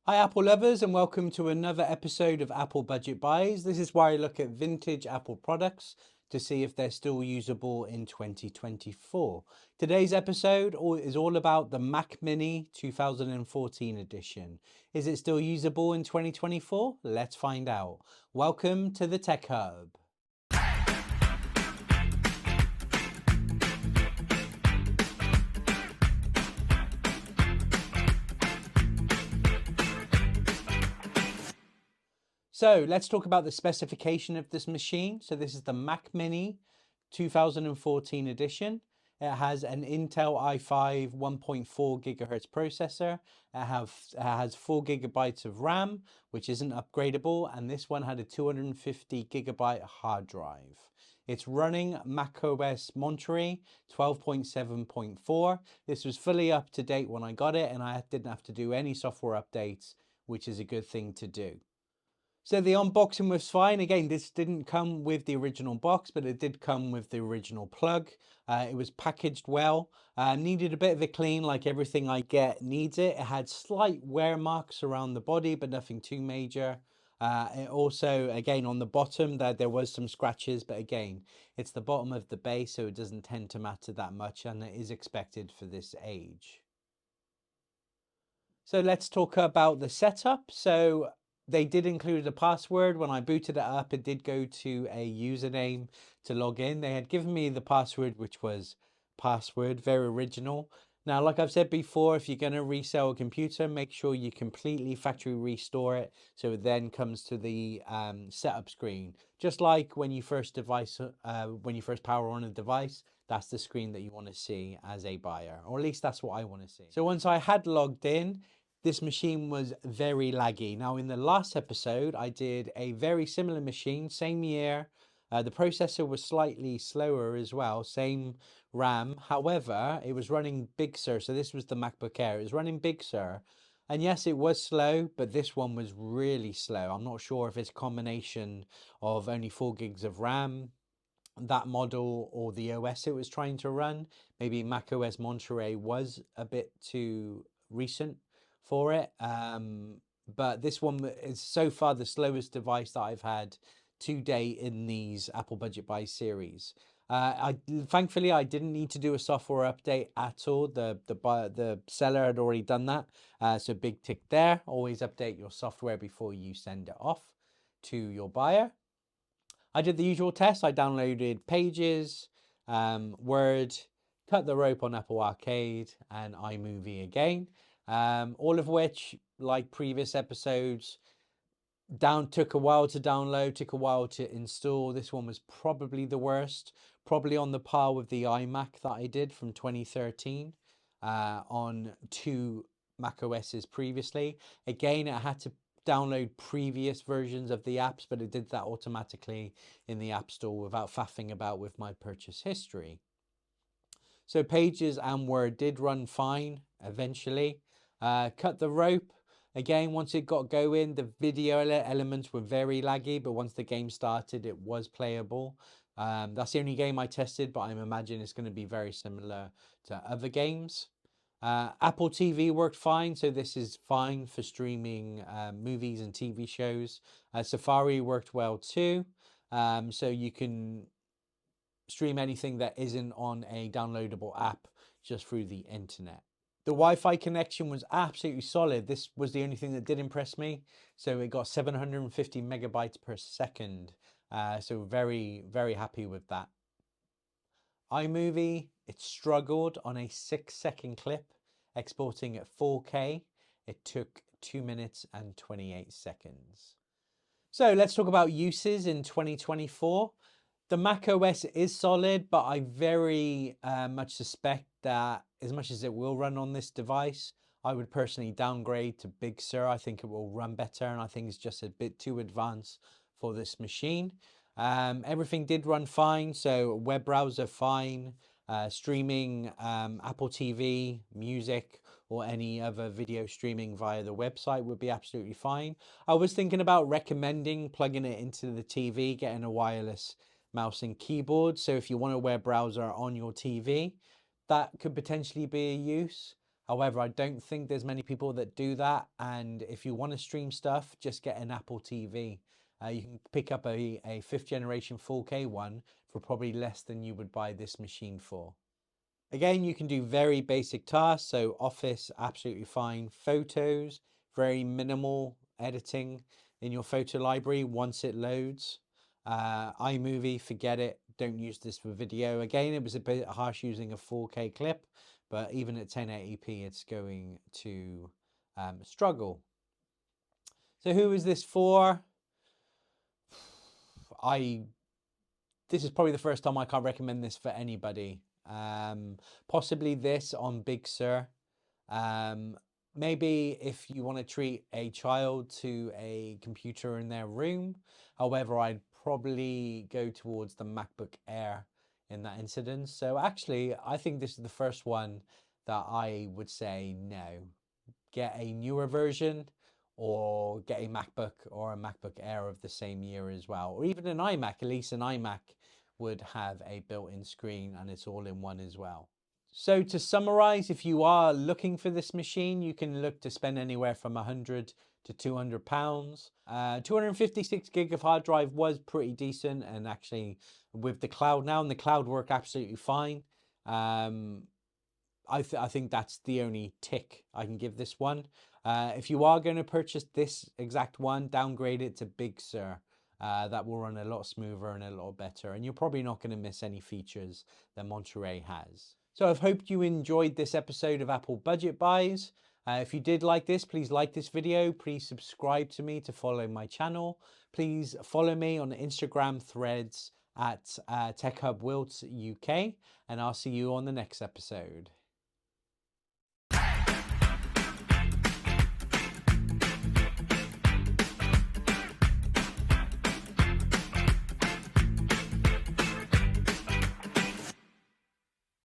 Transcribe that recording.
Hi Apple lovers, and welcome to another episode of Apple Budget Buys. This is where I look at vintage Apple products to see if they're still usable in 2024. Today's episode is all about the Mac Mini 2014 edition. Is it still usable in 2024? Let's find out. Welcome to the Tech Hub. So let's talk about the specification of this machine. So this is the Mac Mini 2014 edition. It has an Intel i5 1.4 gigahertz processor. It has 4 gigabytes of RAM, which isn't upgradable, and this one had a 250 gigabyte hard drive. It's running macOS Monterey 12.7.4. This was fully up to date when I got it, and I didn't have to do any software updates, which is a good thing to do. So the unboxing was fine. Again, this didn't come with the original box, but it did come with the original plug. It was packaged well. Needed a bit of a clean, like everything I get needs it. It had slight wear marks around the body, but nothing too major. It also, again, on the bottom, there was some scratches, but again, it's the bottom of the base, so it doesn't tend to matter that much, and it is expected for this age. So let's talk about the setup. So they did include a password. When I booted it up, it did go to a username to log in. They had given me the password, which was password, very original. Now, like I've said before, if you're going to resell a computer, make sure you completely factory restore it so it then comes to the setup screen. Just like when you first power on a device, that's the screen that you want to see as a buyer, or at least that's what I want to see. So once I had logged in, this machine was very laggy. Now, in the last episode, I did a very similar machine, same year. The processor was slightly slower as well, same RAM. However, it was running Big Sur. So this was the MacBook Air. It was running Big Sur. And yes, it was slow, but this one was really slow. I'm not sure if it's a combination of only 4 gigs of RAM, that model, or the OS it was trying to run. Maybe macOS Monterey was a bit too recent for it. But this one is so far the slowest device that I've had to date in these Apple Budget Buy series. Thankfully I didn't need to do a software update at all. The seller had already done that, so big tick there. Always update your software before you send it off to your buyer. I did the usual test. I downloaded Pages, Word, cut the rope on Apple Arcade, and iMovie again. All of which, like previous episodes, took a while to download, took a while to install. This one was probably the worst, probably on the par with the iMac that I did from 2013 on 2 Mac OSs previously. Again, I had to download previous versions of the apps, but it did that automatically in the App Store without faffing about with my purchase history. So Pages and Word did run fine eventually. Cut the rope. Again, once it got going, the video elements were very laggy, but once the game started, it was playable. That's the only game I tested, but I'm imagining it's going to be very similar to other games. Apple TV worked fine, so this is fine for streaming movies and TV shows. Safari worked well too, so you can stream anything that isn't on a downloadable app just through the internet. The Wi-Fi connection was absolutely solid. This was the only thing that did impress me. So it got 750 megabytes per second. So very, very happy with that. iMovie, it struggled on a 6-second clip, exporting at 4K. It took 2 minutes and 28 seconds. So let's talk about uses in 2024. The Mac OS is solid, but I very much suspect that as much as it will run on this device, I would personally downgrade to Big Sur. I think it will run better, and I think it's just a bit too advanced for this machine. Everything did run fine, so web browser fine, streaming Apple TV, music, or any other video streaming via the website would be absolutely fine. I was thinking about recommending plugging it into the TV, getting a wireless mouse and keyboard. So if you want a web browser on your TV, that could potentially be a use. However, I don't think there's many people that do that. And if you want to stream stuff, just get an Apple TV. You can pick up a 5th generation 4K one for probably less than you would buy this machine for. Again, you can do very basic tasks. So Office, absolutely fine. Photos, very minimal editing in your photo library once it loads. iMovie, forget it. Don't use this for video. Again, it was a bit harsh using a 4K clip, but even at 1080p, it's going to struggle. So who is this for? This is probably the first time I can't recommend this for anybody. Possibly this on Big Sur. Maybe if you want to treat a child to a computer in their room. However, I'd probably go towards the MacBook Air in that incident. So actually, I think this is the first one that I would say no. Get a newer version, or get a MacBook or a MacBook Air of the same year as well. Or even an iMac. At least an iMac would have a built-in screen and it's all in one as well. So to summarize, if you are looking for this machine, you can look to spend anywhere from £100 to £200. 256 gig of hard drive was pretty decent, and actually with the cloud now, and the cloud work absolutely fine. I think that's the only tick I can give this one. If you are going to purchase this exact one, downgrade it to Big Sur. That will run a lot smoother and a lot better, and you're probably not going to miss any features that Monterey has. So I've hoped you enjoyed this episode of Apple Budget Buys. If you did like this, please like this video. Please subscribe to me to follow my channel. Please follow me on Instagram, Threads at TechHubWilts UK, and I'll see you on the next episode.